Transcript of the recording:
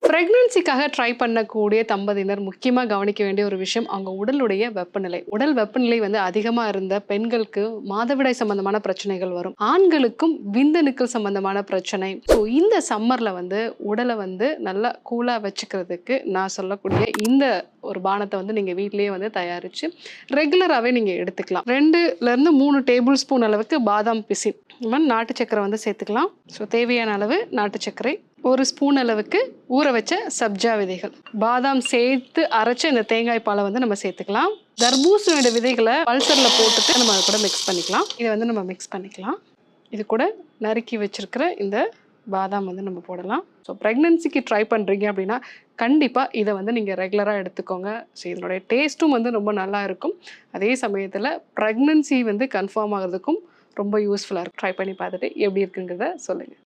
பிரெக்னன்சிக்காக try பண்ணக்கூடிய தம்பதியினர் முக்கியமா கவனிக்க வேண்டிய ஒரு விஷயம் அவங்க உடலுடைய வெப்பநிலை. உடல் வெப்பநிலை வந்து அதிகமா இருந்த பெண்களுக்கு மாதவிடாய் சம்பந்தமான பிரச்சனைகள் வரும். ஆண்களுக்கும் விந்தணுக்கள் சம்பந்தமான பிரச்சனை. ஸோ இந்த சம்மர்ல வந்து உடலை வந்து நல்லா கூலா வச்சுக்கிறதுக்கு நான் சொல்லக்கூடிய இந்த ஒரு பானத்தை வந்து நீங்க வீட்லயே வந்து தயாரிச்சு ரெகுலராகவே நீங்க எடுத்துக்கலாம். 2ல இருந்து 3 டேபிள் ஸ்பூன் அளவுக்கு பாதாம் பிசின், நாட்டு சக்கரை வந்து சேர்த்துக்கலாம். ஸோ தேவையான அளவு நாட்டு சர்க்கரை, 1 ஸ்பூன் அளவுக்கு ஊற வச்ச சப்ஜா விதைகள், பாதாம் சேர்த்து அரைச்ச இந்த தேங்காய் பாலை வந்து நம்ம சேர்த்துக்கலாம். தர்பூசணியோட விதைகளை பல்சரில் போட்டுட்டு நம்ம அதை கூட மிக்ஸ் பண்ணிக்கலாம். இதை வந்து நம்ம மிக்ஸ் பண்ணிக்கலாம். இது கூட நறுக்கி வச்சிருக்கிற இந்த பாதாம் வந்து நம்ம போடலாம். ஸோ ப்ரெக்னன்சிக்கு ட்ரை பண்ணுறீங்க அப்படின்னா கண்டிப்பாக இதை வந்து நீங்கள் ரெகுலராக எடுத்துக்கோங்க. ஸோ இதனுடைய டேஸ்ட்டும் வந்து ரொம்ப நல்லா இருக்கும். அதே சமயத்தில் ப்ரெக்னன்சி வந்து கன்ஃபார்ம் ஆகிறதுக்கும் ரொம்ப யூஸ்ஃபுல்லாக இருக்கும். ட்ரை பண்ணி பார்த்துட்டு எப்படி இருக்குங்கிறத சொல்லுங்கள்.